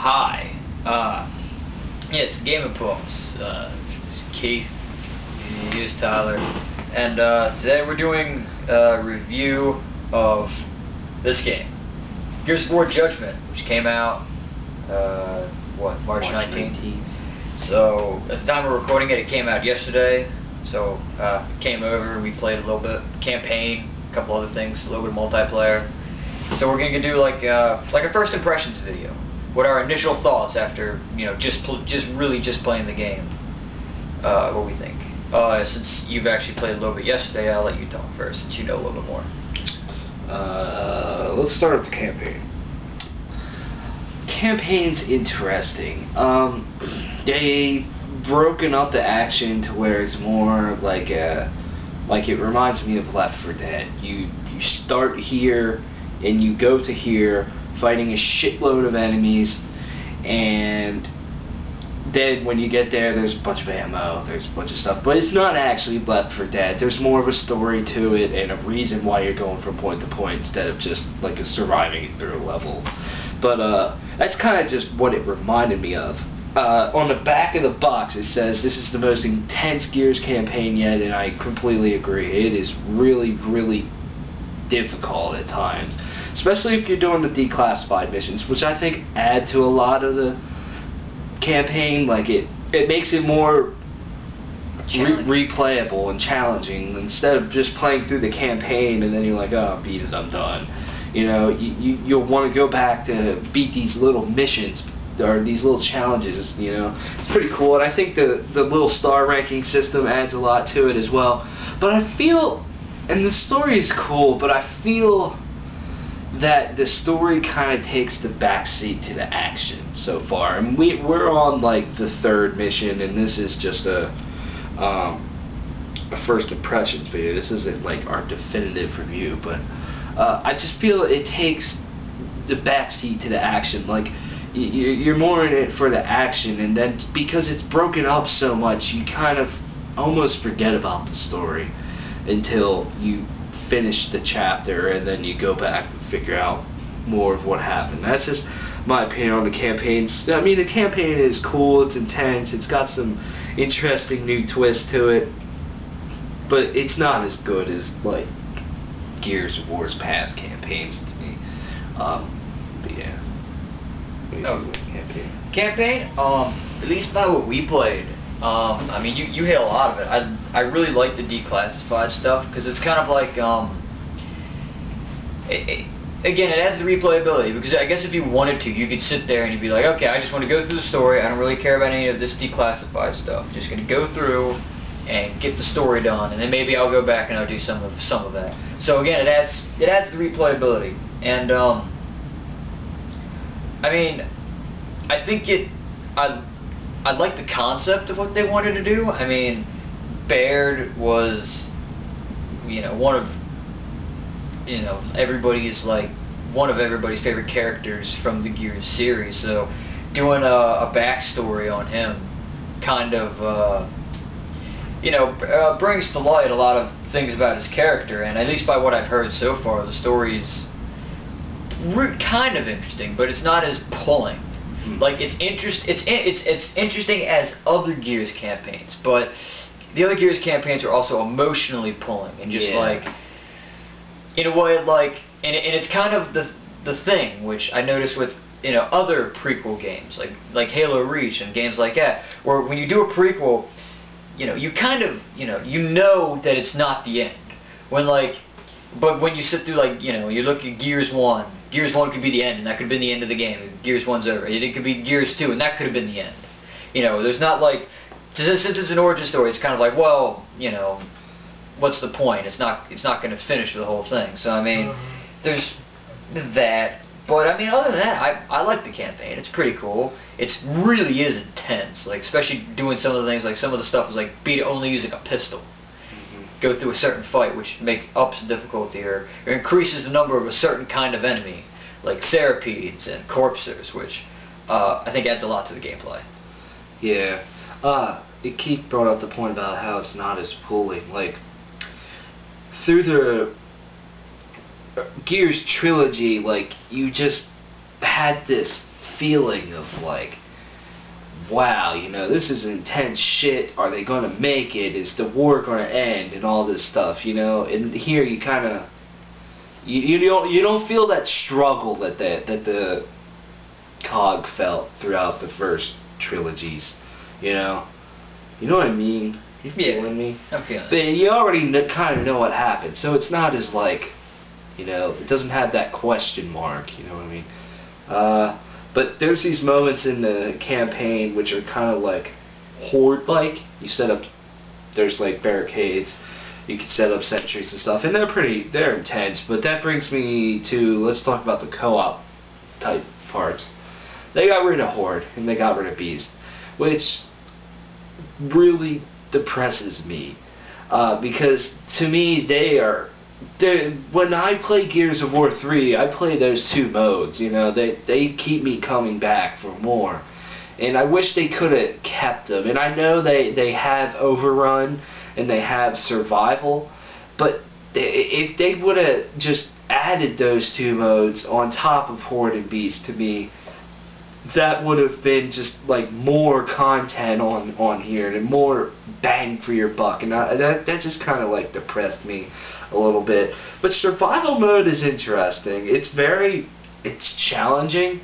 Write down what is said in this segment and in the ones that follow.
Hi. Yeah, it's TheGameImpulse. It's Keith. Here's Tyler. And today we're doing a review of this game, Gears of War Judgement, which came out, March 19th. So, at the time we're recording it, it came out yesterday. So, came over, we played a little bit, campaign, a couple other things, a little bit of multiplayer. So we're gonna do like a first impressions video. What our initial thoughts after, just playing the game. What we think. Since you've actually played a little bit yesterday, I'll let you talk first, since you know a little bit more. Let's start with the campaign. Campaign's interesting. They've broken up the action to where it's more like it reminds me of Left 4 Dead. You start here and you go to here, fighting a shitload of enemies, and then when you get there, there's a bunch of ammo, there's a bunch of stuff, but it's not actually Left 4 Dead. There's more of a story to it and a reason why you're going from point to point instead of just like a surviving through a level. But that's kind of just what it reminded me of. On the back of the box it says this is the most intense Gears campaign yet, and I completely agree. It is really, really difficult at times, especially if you're doing the declassified missions, which I think add to a lot of the campaign. Like it makes it more replayable and challenging instead of just playing through the campaign and then you're like, oh, beat it, I'm done. You'll want to go back to beat these little missions or these little challenges. It's pretty cool, and I think the little star ranking system adds a lot to it as well. But I feel, and the story is cool, but I feel that the story kind of takes the backseat to the action so far. And we're on like the third mission, and this is just a first impressions video. This isn't like our definitive review, but I just feel it takes the backseat to the action. Like you're more in it for the action, and then because it's broken up so much, you kind of almost forget about the story until you finish the chapter, and then you go back and figure out more of what happened. That's just my opinion on the campaigns. I mean, the campaign is cool, it's intense, it's got some interesting new twists to it, but it's not as good as like Gears of War's past campaigns to me. But yeah. Campaign? At least by what we played. I mean, you hit a lot of it. I really like the declassified stuff because it's kind of like, again, it adds the replayability, because I guess if you wanted to, you could sit there and you'd be like, okay, I just want to go through the story. I don't really care about any of this declassified stuff. Just going to go through and get the story done, and then maybe I'll go back and I'll do some of that. So again, it adds the replayability, and I mean, I think I like the concept of what they wanted to do. I mean, Baird was, one of, everybody's favorite characters from the Gears series. So, doing a backstory on him kind of, brings to light a lot of things about his character. And at least by what I've heard so far, the story's kind of interesting, but it's not as pulling. Like it's interesting as other Gears campaigns, but the other Gears campaigns are also emotionally pulling and just like, in a way, like, and it's kind of the thing which I noticed with other prequel games like Halo Reach and games like that, where when you do a prequel, you kind of know that it's not the end. But when you sit through, like, you look at Gears 1, Gears 1 could be the end, and that could have been the end of the game. Gears 1's over. It could be Gears 2, and that could have been the end. There's not like, since it's an origin story, it's kind of like, well, what's the point? It's not going to finish the whole thing. So, I mean, there's that. But, I mean, other than that, I like the campaign. It's pretty cool. It really is intense, like, especially doing some of the things, like, some of the stuff is like, only using a pistol. Go through a certain fight, which ups the difficulty or increases the number of a certain kind of enemy, like centipedes and corpsers, which I think adds a lot to the gameplay. Yeah. Keith brought up the point about how it's not as pulling. Like, through the Gears trilogy, like, you just had this feeling of like, wow, you know, this is intense shit. Are they gonna make it? Is the war gonna end? And all this stuff, you know. And here you kind of, you don't feel that struggle that the COG felt throughout the first trilogies, you know. You know what I mean? You feeling me? I'm feeling it. But you already kind of know what happened, so it's not as like, you know, it doesn't have that question mark, you know what I mean? But there's these moments in the campaign which are kind of like horde-like. You set up, there's like barricades, you can set up sentries and stuff, and they're intense. But that brings me to, let's talk about the co-op type parts. They got rid of Horde and they got rid of Beast, which really depresses me, because to me when I play Gears of War 3, I play those two modes. You know, they keep me coming back for more, and I wish they could have kept them. And I know they have Overrun and they have Survival, but if they would have just added those two modes on top of Horde and Beast, to me, that would have been just like more content on here and more bang for your buck, and that just kind of like depressed me a little bit. But survival mode is interesting. It's challenging.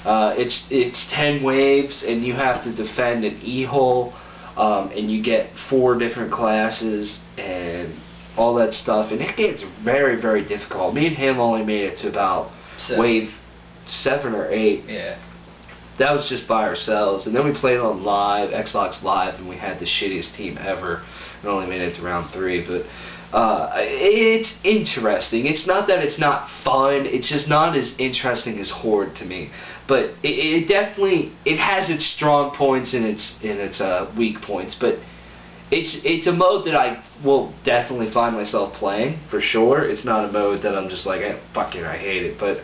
It's 10 waves, and you have to defend an E-hole, and you get 4 different classes and all that stuff, and it gets very, very difficult. Me and him only made it to about wave 7 or 8. Yeah. That was just by ourselves, and then we played on live, Xbox Live, and we had the shittiest team ever, and only made it to round 3, but it's interesting. It's not that it's not fun, it's just not as interesting as Horde to me, but it definitely, it has its strong points and its weak points, but it's a mode that I will definitely find myself playing, for sure. It's not a mode that I'm just like, fuck it, I hate it, but,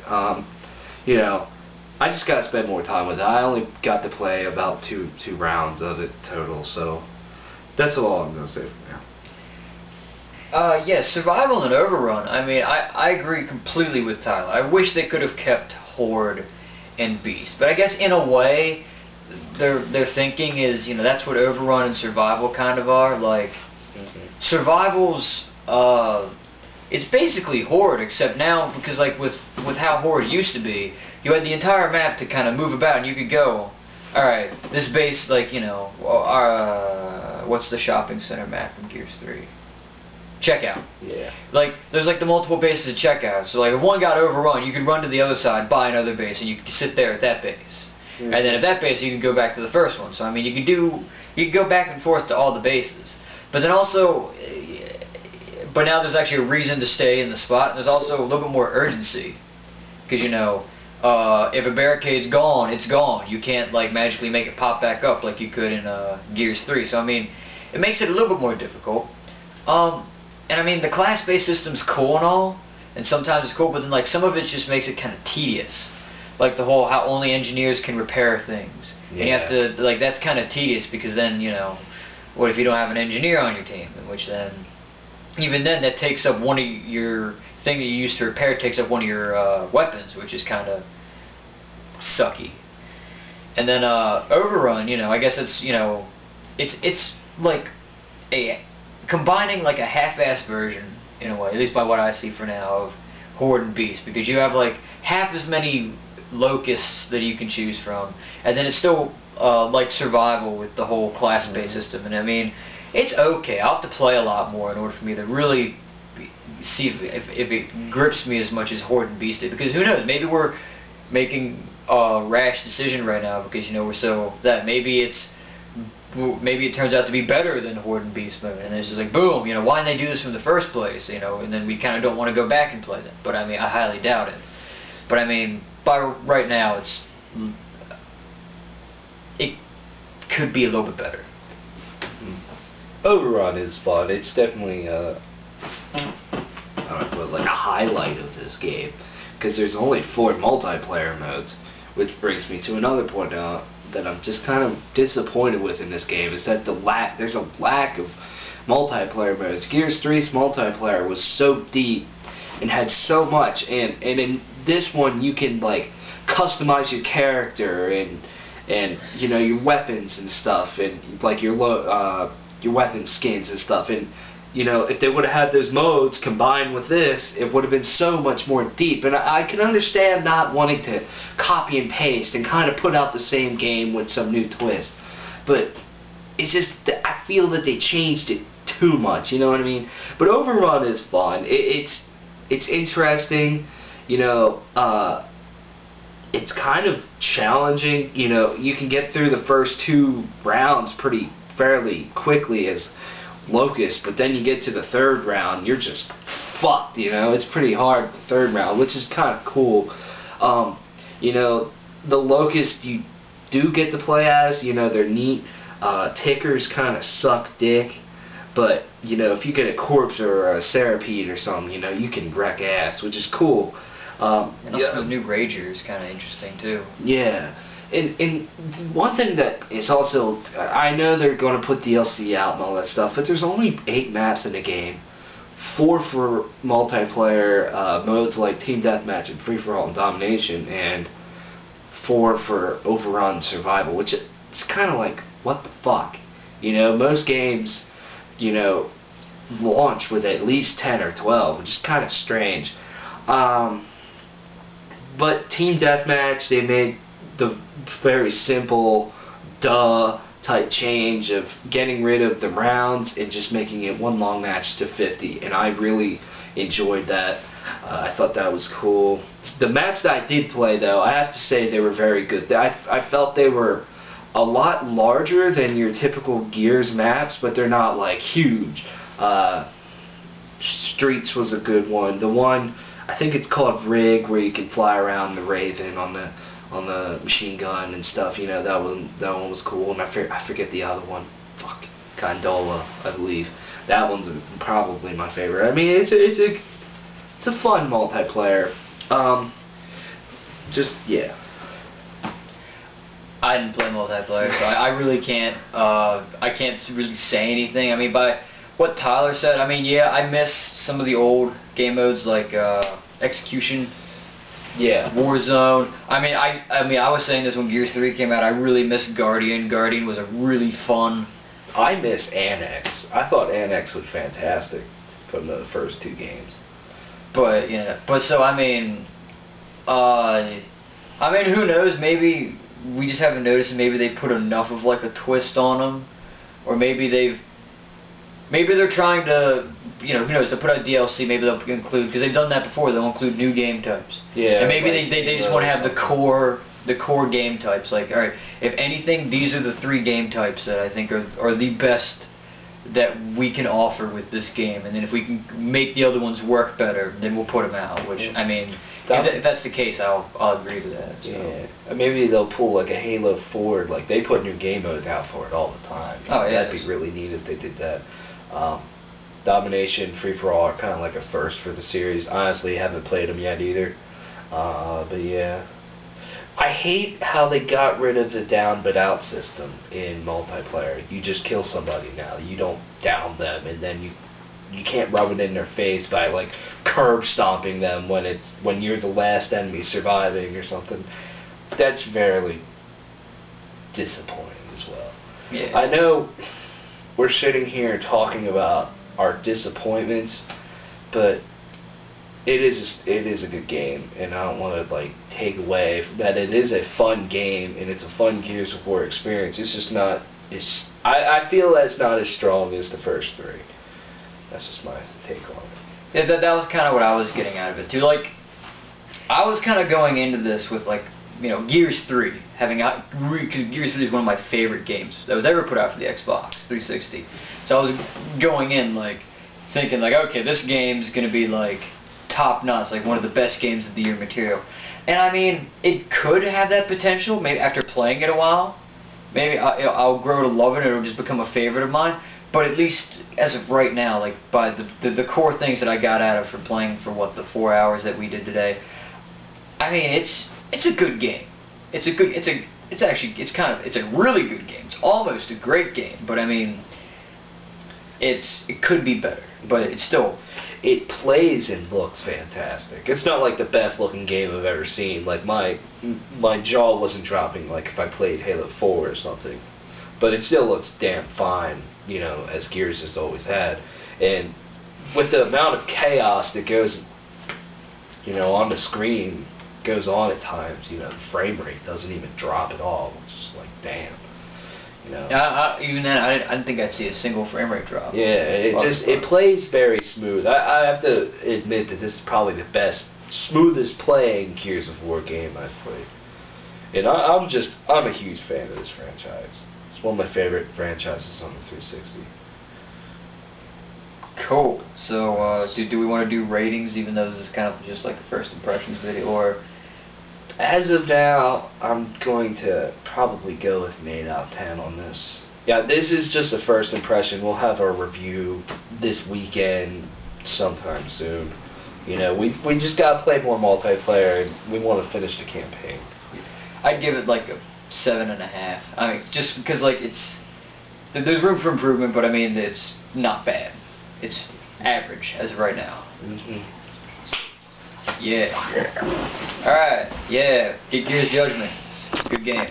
you know, I just gotta spend more time with it. I only got to play about two rounds of it total, so that's all I'm gonna say for now. Yeah, Survival and Overrun. I mean, I agree completely with Tyler. I wish they could have kept Horde and Beast, but I guess in a way, their thinking is, you know, that's what Overrun and Survival kind of are. Like, Survival's it's basically Horde, except now, because like with how Horde used to be, you had the entire map to kind of move about, and you could go, alright, this base, like, you know, what's the shopping center map in Gears 3? Checkout. Yeah. Like, there's like the multiple bases of checkout, so like if one got overrun, you could run to the other side, buy another base, and you could sit there at that base. And then at that base, you can go back to the first one. So I mean, you could go back and forth to all the bases. But then also, but now there's actually a reason to stay in the spot, and there's also a little bit more urgency. Because, you know, if a barricade's gone, it's gone. You can't, like, magically make it pop back up like you could in Gears 3. So, I mean, it makes it a little bit more difficult. And, I mean, the class-based system's cool and all, and sometimes it's cool, but then, like, some of it just makes it kind of tedious. Like, the whole how only engineers can repair things. Yeah. And you have to, like, that's kind of tedious, because then, you know, what if you don't have an engineer on your team? In which then, even then, that takes up one of your thing that you use to repair, takes up one of your weapons, which is kind of sucky. And then Overrun, you know, I guess it's, you know, it's like combining like a half-assed version in a way, at least by what I see for now, of Horde and Beast, because you have like half as many locusts that you can choose from, and then it's still like Survival with the whole class-based system. And I mean, it's okay. I'll have to play a lot more in order for me to really see if it grips me as much as Horde and Beast did, because who knows, maybe we're making a rash decision right now because, you know, we're so that maybe it turns out to be better than Horde and Beast mode, and it's just like, boom, you know, why didn't they do this from the first place, you know, and then we kind of don't want to go back and play them. But I mean, I highly doubt it. But I mean, by right now, it could be a little bit better. Overrun is fun. It's definitely like a highlight of this game, because there's only 4 multiplayer modes, which brings me to another point that I'm just kind of disappointed with in this game, is that there's a lack of multiplayer modes. Gears 3's multiplayer was so deep and had so much, and in this one you can like customize your character and you know, your weapons and stuff, and like your weapon skins and stuff. And you know, if they would have had those modes combined with this, it would have been so much more deep. And I can understand not wanting to copy and paste and kind of put out the same game with some new twist. But it's just, I feel that they changed it too much, you know what I mean? But Overrun is fun. It's interesting, you know, it's kind of challenging, you know. You can get through the first 2 rounds fairly quickly as Locust, but then you get to the 3rd round, you're just fucked, you know. It's pretty hard the 3rd round, which is kind of cool. You know, the Locust you do get to play as, you know, they're neat. Tickers kind of suck dick, but you know, if you get a corpse or a Serapede or something, you know, you can wreck ass, which is cool. And also the new Rager is kind of interesting too. Yeah. And one thing that is also, I know they're going to put DLC out and all that stuff, but there's only 8 maps in the game. 4 for multiplayer modes like Team Deathmatch and Free For All and Domination, and 4 for Overrun Survival, which it's kind of like, what the fuck? You know, most games, you know, launch with at least 10 or 12, which is kind of strange. But Team Deathmatch, they made the very simple, type change of getting rid of the rounds and just making it one long match to 50, and I really enjoyed that. I thought that was cool. The maps that I did play, though, I have to say they were very good. I felt they were a lot larger than your typical Gears maps, but they're not like huge. Streets was a good one. The one, I think it's called Rig, where you can fly around the Raven on the machine gun and stuff, you know, that one was cool. And I forget the other one. Fuck, Gondola, I believe. That one's probably my favorite. I mean, it's a fun multiplayer. Just yeah. I didn't play multiplayer, so I really can't. I can't really say anything. I mean, by what Tyler said, I mean, yeah, I miss some of the old game modes like Execution. Yeah. Warzone. I mean, I was saying this when Gears 3 came out. I really missed Guardian. Guardian was a really fun. I miss Annex. I thought Annex was fantastic from the first 2 games. But yeah, so I mean, who knows? Maybe we just haven't noticed. And maybe they put enough of like a twist on them, or maybe they're trying to, you know, who knows, to put out DLC, maybe they'll include, because they've done that before, they'll include new game types. Yeah. And maybe they just want to have the core game types. Like, alright, if anything, these are the 3 game types that I think are the best that we can offer with this game. And then if we can make the other ones work better, then we'll put them out. Which, I mean, if that's the case, I'll agree with that. So. Yeah. Maybe they'll pull like a Halo Forward, like they put new game modes out for it all the time. You know, oh yeah. That'd be really neat if they did that. Domination, Free For All are kind of like a first for the series. Honestly, haven't played them yet either. But yeah. I hate how they got rid of the down but out system in multiplayer. You just kill somebody now. You don't down them, and then you can't rub it in their face by like curb stomping them when you're the last enemy surviving or something. That's very disappointing as well. Yeah. I know we're sitting here talking about our disappointments, but it is a good game, and I don't want to like take away that it is a fun game and it's a fun Gears of War experience. It's just not. I feel that's not as strong as the first 3. That's just my take on it. Yeah, that was kind of what I was getting out of it too. Like, I was kind of going into this with like, you know, Gears 3 because Gears 3 is one of my favorite games that was ever put out for the Xbox 360. So I was going in like thinking like, okay, this game's gonna be like top notch, like one of the best games of the year material. And I mean, it could have that potential. Maybe after playing it a while, maybe I'll grow to love it and it'll just become a favorite of mine. But at least as of right now, like by the core things that I got out of for playing for what the 4 hours that we did today, I mean it's a good game. It's a really good game. It's almost a great game. But I mean, it could be better. But it's still. it plays and looks fantastic. It's not like the best looking game I've ever seen. Like my jaw wasn't dropping like if I played Halo 4 or something. But it still looks damn fine, you know, as Gears has always had. And with the amount of chaos that goes, you know, on the screen, goes on at times, you know, the frame rate doesn't even drop at all. It's just like, damn. You know. Even then, I didn't think I'd see a single frame rate drop. Yeah, it plays very smooth. I have to admit that this is probably the smoothest playing Gears of War game I've played. And I'm a huge fan of this franchise. It's one of my favorite franchises on the 360. Cool. So, do we want to do ratings, even though this is kind of just like a first impressions video, or? As of now, I'm going to probably go with an 8 out of 10 on this. Yeah, this is just a first impression. We'll have our review this weekend sometime soon. You know, we just gotta play more multiplayer, and we want to finish the campaign. I'd give it like a 7.5. I mean, just because like there's room for improvement, but I mean it's not bad. It's average as of right now. Yeah. Alright, yeah. Get Gears Judgment. Good game.